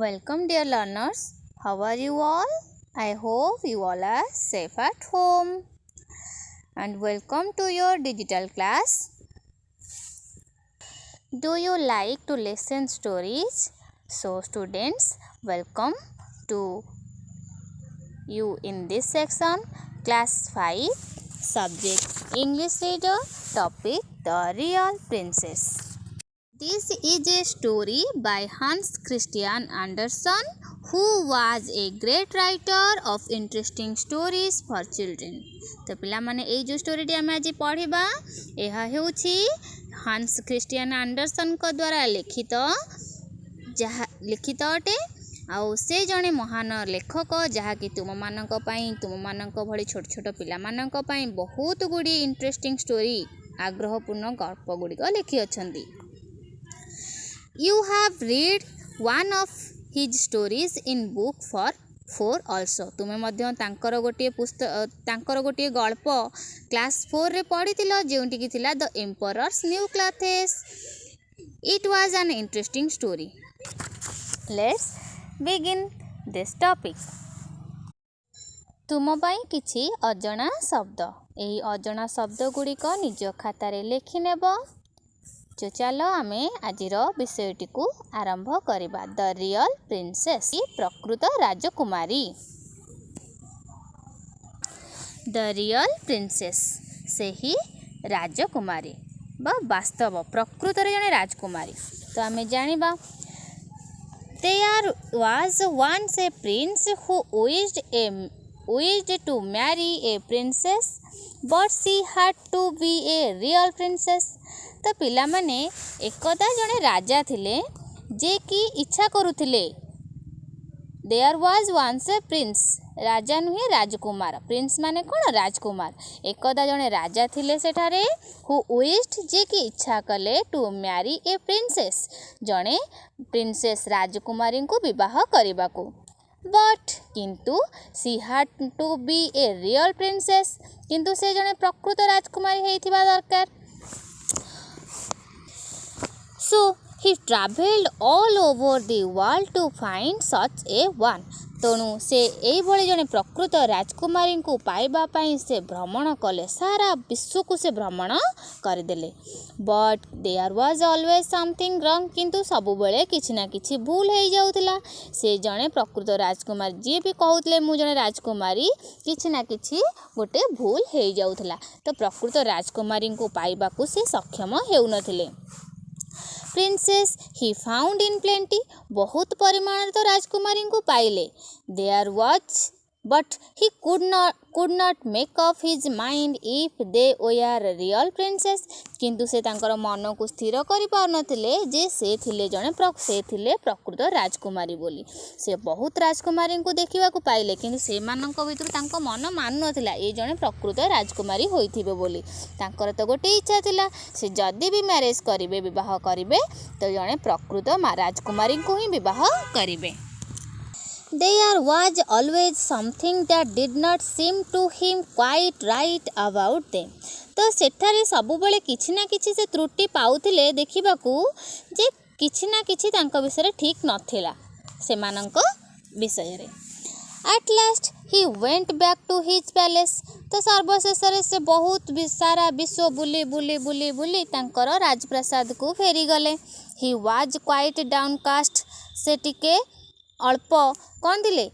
Welcome, dear learners. How are you all? I hope you all are safe at home. And welcome to your digital class. Do you like to listen stories? So, students, welcome to you in this section. Class 5, subject English reader, topic The Real Princess. This is a story by Hans Christian Andersen, who was a great writer of interesting stories for children. तो पिला माने ए जो story आम आज पढ़ा यह होछि हांस Christian Anderson को द्वारा लिखित अटे आउ से जड़े महान लेखक जहाँकि तुम मानक भली छोट छोट पिला मानक पई बहुत गुड़ी इंटरेस्टिंग स्टोरी आग्रहपूर्ण गल्प गुड़िक लिखि अछंती. You have read one of his stories in book for 4 also. तुमे मध्य तांकर गोटे पुस्तक तांकर गोटे गल्प क्लास 4 रे पढ़िथिलो जेउंटी कि थिला the emperors new clothes. It was an interesting story. Let's begin this topic. तुम पई किछि अजଣା शब्द एही अजଣା शब्द गुड़िक निज खातारे लेखि नेब. चलो आमे आजिर विषयटी को आरंभ करिबा. द रियल प्रिंसेस, प्रकृत राजकुमारी. द रियल प्रिंसेस से ही राजकुमारी बा वास्तव प्रकृत रे जने राजकुमारी. तो आमे जानिबा there was once a prince who wished to marry a princess but she had to be a real princess. तो पिला माने एकदा जने राजा थिले जे कि इच्छा करुथिले. There was once a prince, राजा नुहे राजकुमार. प्रिंस माने कोन? राजकुमार. एकदा जने राजा थिले सेठारे हु विश्ड जे कि इच्छा कले टू मैरी ए प्रिंसेस, जने प्रिंसेस राजकुमारी को विवाह करिबाकू. बट किंतु she had to be a real princess, किंतु से जने प्रकृत राजकुमारी हेइथिबा दरकार. So he travelled all over the world to find such a one. तेणु से यही भली जने प्रकृत राजकुमारी को पाइबा पाई से भ्रमण कले, सारा विश्व को से भ्रमण करदेले. But there was always something wrong, किंतु सबु बेले किछि ना किछि भूल हो जाउतिला. से जने प्रकृत राजकुमारी जे भी कहउतले मु जने राजकुमारी, किछि ना किछि गोटे भूल हो जाउतिला. तो प्रकृत राजकुमारी को पाइबा को से सक्षम हेउ नथिले. Princesses he found in plenty, बहुत परिमाण तो राजकुमारी को पाइले. There was but he could not make up his mind if they were real princess, किंतु से तांकर मन को स्थिर करि पार नथिले जे से थिले जने से थिले प्रकृत राजकुमारी बोली. से बहुत राजकुमारी को देखिबा को पाइले, किंतु से मानक भितर तांको मन मान नथिला ए जने प्रकृत राजकुमारी होइथिबे बोली. तांकर तो गोटे इच्छा थिला से जदी भी मैरिज करिवे, विवाह करिवे, तो जने प्रकृत राजकुमारी को ही विवाह करिवे. There was always something that did not seem to him quite right about them. तो सेठारे सबुबले किछि ना किछि से त्रुटि पाउथिले देखिबाकू जे किछि ना किछि तांको विषय ठीक नथिला सेमानंको विषय रे. At last he went back to his palace. तो सर्वशेष से बहुत सारा विश्व बुली बुली बुली बुली तांकर राजप्रसाद को फेरी गले. He was quite downcast. से टिके अल्प कौन थिले,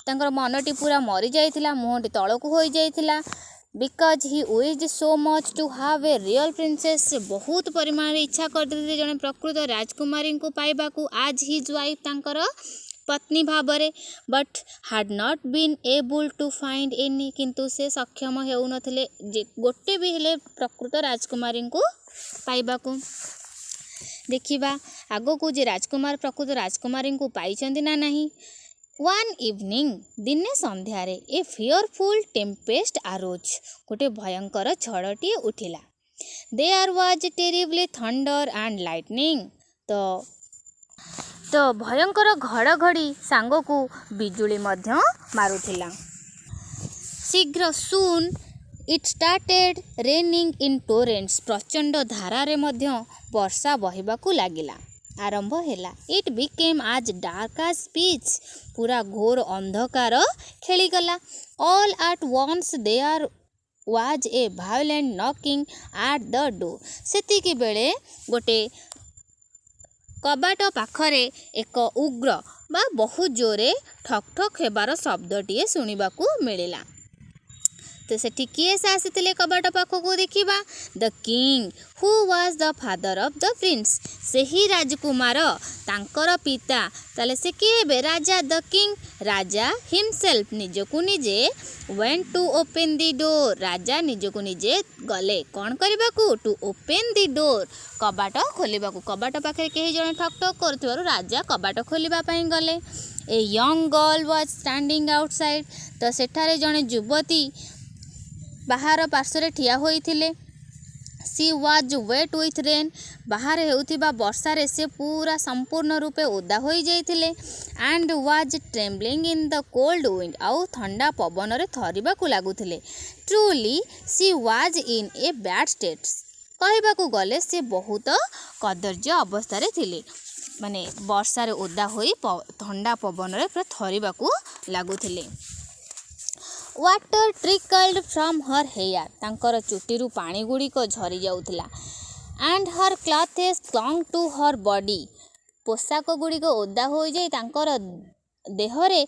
तांकर मनटी पूरा मरी जाइथिला, मुहटी तळकू होई जाइथिला. Because he wished so much to have a real princess, बहुत परिमाण इच्छा करते जने प्रकृत राजकुमारी को पाइबा को आज हिज वाइफ तांकर पत्नी भाबरे. But had not been able to find any, किंतु से सक्षम हेउ नथिले जे गोटे भी हेले प्रकृत राजकुमारी को पाइबा को. देखिबा आगो को जे राजकुमार प्रकृत राजकुमारी को पाइचंदी ना नहीं. वन इवनिंग, दिने संध्यारे ए फियरफुल टेम्पेस्ट आरोज, गोटे भयंकर झड़टी उठिला. There was terribly thunder and lightning. तो भयंकर घड़घड़ी सांग को बिजुली मध्य मारुथिला. शीघ्र soon it started raining in torrents, प्रचंड धारा रे मध्य वर्षा बहिबा को लागिला. आरंभ ହେଲା। It became as dark as pitch। पूरा घोर अंधकार खेलीगला। All at once there was a violent knocking at the door. सेतिकी बेले गोटे कबाट पाखरे एक उग्र बा बहुत जोरे ठक ठक हेबार शब्दटीए शुणिबाकू मिलिला। तो सेठी किए से आसीथिले कबाट पाखकू देखिबा? The king who was the father of the prince. सेही राजकुमार तांकर पिता। ताले से किए बे? राजा द किंग। राजा हिमसेल्फ निजकू निजे went to open the door. राजा निजकू निजे गले कौन करबाकू? To open the door. कबाट खोलिबाकू। कबाट पाखरे केही जणे ठक ठक करथिबारु राजा कबाट खोलिबा पई गले। A young girl was standing outside. तो सेठारे जणे युवती बाहर पार्श्व ठिया होइथिले। She was wet with rain. बाहर हेउथिबा वर्षारे से पूरा संपूर्ण रूपे ओदा होई जाइथिले। And was trembling in the cold wind. आउ ठंडा पवन रे थरिबाकू लागुथिले। Truly she was in a bad state. कहबाकू गले से बहुत कदर्य अवस्था रे थिले। माने वर्षारे ओदा होई ठंडा पवन रे पूरा थरिबाकू लागुथिले। Water trickled from her hair. तांकर चुटीरू पानी गुड़िक झरी जाउथिला। And her clothes clung to her body. पोशाक गुड़िक ओदा हो जाई तांकर देहरे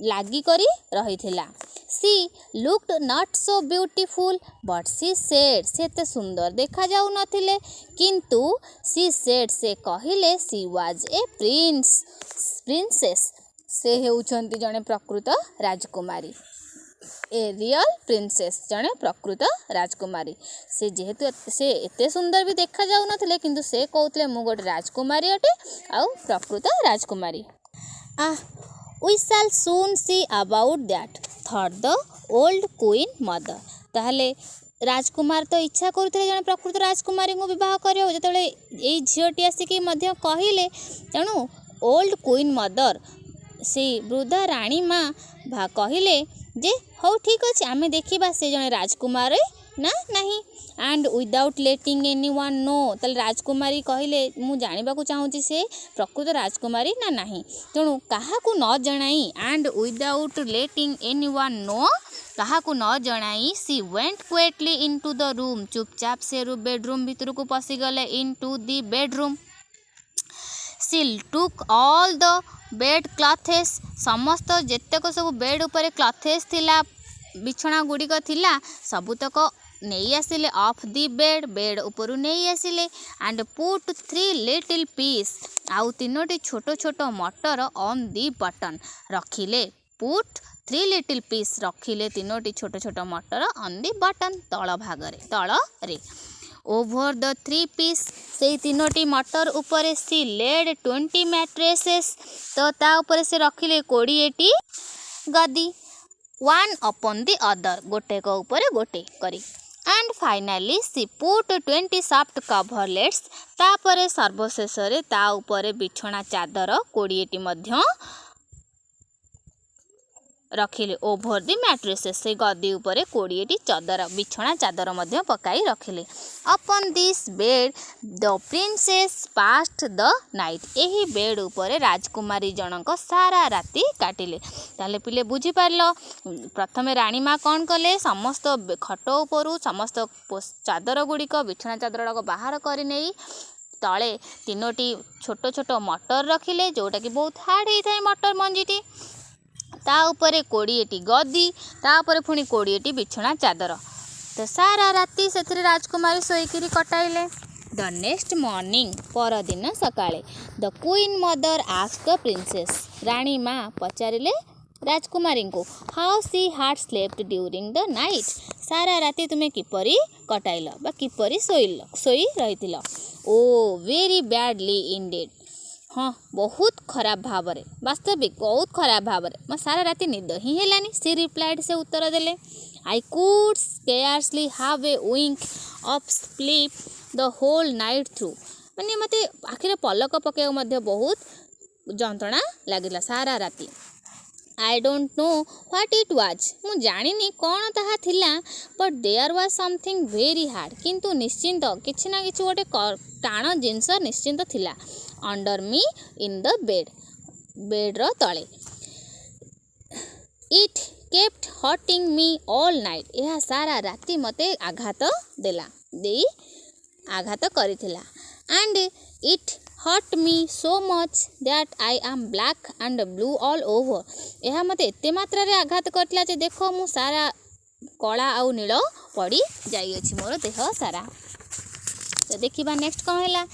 लागी करी रहिथिला। She looked not so beautiful but she said. से ते सुंदर देखा जाउ नथिले किंतु सी सेड से कहिले सी वाज ए प्रिंसेस। से हेउछंती जणे प्रकृत राजकुमारी। ए रियल प्रिंसेस जणे प्रकृत राजकुमारी। से जेहेतु से एते सुंदर भी देखा जाउ नथिले किंतु से कहउतले मु गोटे राजकुमारी अटे आउ प्रकृत राजकुमारी। We shall soon see about that thought the old queen mother. ताहले राजकुमार तो इच्छा करुଥିଲେ जणे प्रकृत राजकुमारी को विवाह करियो। जेतेबेले एई झियोटी आसिकी मध्य कहिले तेणु ओल्ड क्वीन मदर से वृद्धा रानी माँ कहिले जे हौ ठीक अच्छे आमे देखिबा से जणे राजकुमार ना नहीं। And without letting anyone know. ताले राजकुमारी कहिले मु जानिबाकू चाहूची से प्रकृत राजकुमारी ना नहीं। तेणु काहाकू न जणाई and without letting anyone know काहाकू न जणाई she went quickly into the room. चुपचाप से बेडरूम भितर को पसिगले into the bedroom. She took all the bed clothes. समस्त जेतेक सब बेड उपरे क्लॉथेस थिला बिछना गुड़िक थिला सबुतक नहीं आसिले ऑफ दी बेड। बेड उपरू नहीं आसिले। And put 3 little peas. आउ 3टी छोट छोट मटर ऑन दी बटन रखिले। पुट 3 लिटिल पीस रखिले 3टी छोट छोट मटर ऑन दी बटन तल भागरे तल रे। ओभर द 3 पीस से 3टी मटर उपरे सी लेड 20 मैट्रेसेस। तो ता उपरे से रखिले 20टी गदी। वन अपॉन दी अदर गोटे को ऊपर गोटे करी। And finally she put 20 soft coverlets. तापरे सर्वशेष रे ता ऊपर बिछना चादर 20टी मध्य रखिले। ओभर दी मैट्रेसेस से गदी ऊपर 20टी चादर बिछना चादर मध्य पकाई रखिले। Upon this bed the princess passed the night. यही बेड ऊपर राजकुमारी जनक सारा राति काटिले। ताले पिले बुझी पारलो प्रथम रानी माँ कौन कले समस्त खट उपरू समस्त चादर गुड़िक बिछना चादर गुड़ाक बाहर कर नहीं तले 3टी छोट छोट मटर रखिले जोटा कि बहुत हार्ड होता है मटर मंजीटी। ता उपरे 20टी गदी तापर पुणी 20टी बिछना चादर। तो सारा राति से राजकुमारी शोईकरी कटाइले। द नेक्स्ट मॉर्निंग परदिन सकाळे the queen mother asked the princess. रानी माँ पचारिले राजकुमारी को हाउ सी हाड स्लेप्ट ड्यूरिंग द नाइट। सारा राति तुम्हें किपरी कटाइल बा किपरी सोई रही। ओ वेरी बैडली इंडेड। हाँ बहुत खराब भाव में वास्तविक बहुत खराब भाव में मैं सारा राति निद ही हेलानी। सी रिप्लाइड से उत्तर देले I could scarcely have a wink of sleep the whole night through. माने मते आखिर पलक पकेव मध्य बहुत जंत्रणा लगिला सारा राति। I don't know what it was. मु जानिनी कौन ताहा थिला but there was something very hard. किंतु निश्चिंत किछि ना किछि गोटे टाण जिनस निश्चिंत थिला। Under me in the bed तले। It kept hurting me all night. यह सारा राति मते आघात करिथिला। And it hurt me so much that I am black and blue all over. यह मते एते मात्रा रे आघात करथिला जे देखो मु सारा कला आउ नील पड़ी जाइए मोर देह सारा। तो देखिबा नेक्स्ट कौन है।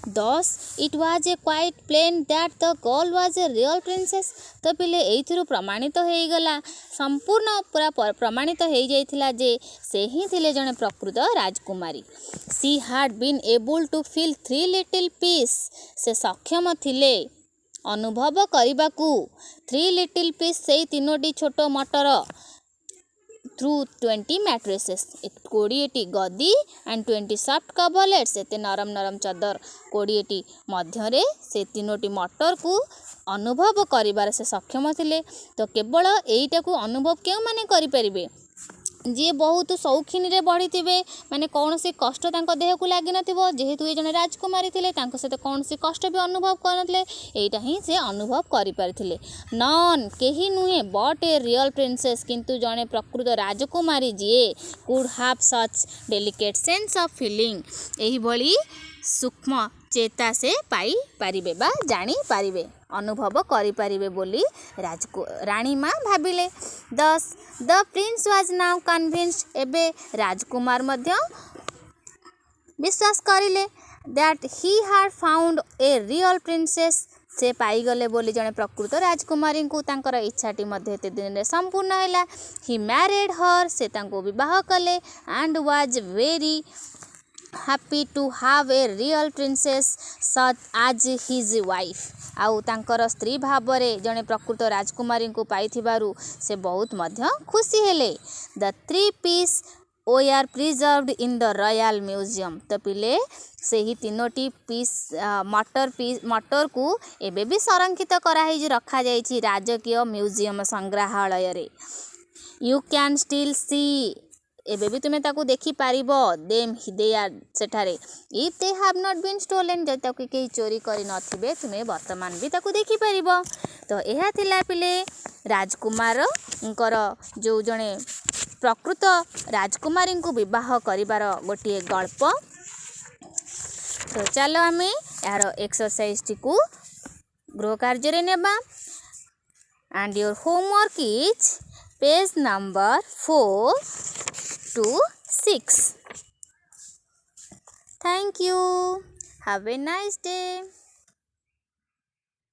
Thus it was a quite plain that the girl was a real princess. तो पिले एइथिरु प्रमाणित हो गला, संपूर्ण पूरा प्रमाणित हो जाइथिला जे से ही थिले जने प्रकृत राजकुमारी। She had been able to feel 3 little peas. से सक्षम थिले अनुभव करबाकू 3 लिटिल पीस से 3टी छोट मटर थ्रू 20 मैट्रेसेस 20टी गदी एंड 20 सॉफ्ट कवरलेट्स एते नरम नरम चदर 20टी मध्यरे से 3टी मटर को अनुभव करिबार से सक्षम थिले। तो केवल एइटा को अनुभव केउ माने करि परिबे जी बहुत शौखीन रे बढ़ी थे माने कौन से कष्ट तांको देह को लगी नथिबो। जेहेतु ये जने राजकुमारी थिले तांको से कौन से कष्ट भी अनुभव करनथले, एइटा ही से अनुभव करि परिथिले। नन केही नुहे बट ए रियल प्रिंसेस, किंतु जने प्रकृत राजकुमारी she could have such delicate sense of feeling. एही भली सूक्ष्म चेता से पाई पारिबे बा जानी पारिबे अनुभव करि पारिबे बोली रानी माँ भाविले। 10 द प्रिंस वाज नाउ कन्विन्स्ड। एबे राजकुमार मध्य विश्वास करिले that he had found a real princess. से पाईगले बोली जने प्रकृत राजकुमारी को तांकर इच्छाटी मध्य एते दिन रे संपूर्ण हैला। ही मैरिड हर, से तांको विवाह कले and was very happy to have a real princess such as his wife। आउ तांकर स्त्री भावरे जने प्रकृत राजकुमारी को पाइथिबारु से बहुत मध्य खुशी हेले। The 3 peas are preserved in the royal museum. तो पिले से ही 3टी पीस मटर को एबे भी संरक्षित कराई रखा जाइछि राजकीय म्यूजियम संग्रहालय रे। यू कैन स्टिल सी, एबे भी तुम्हें ताकू देखि पारिबो देम दे आर सेठारे। If they have not been stolen, जब ताकू केही चोरी करि नथिबे तुम्हें वर्तमान भी ताकू देखि पारिबो। तो एहा थिला पिले राजकुमार जो जने प्रकृत राजकुमारी को विवाह करिबार गोटे गल्प। तो चलो आमे यार एक्सरसाइज टी को गृह कार्य रे नेबा। And your homework is page number 4 to 6. Thank you. Have a nice day.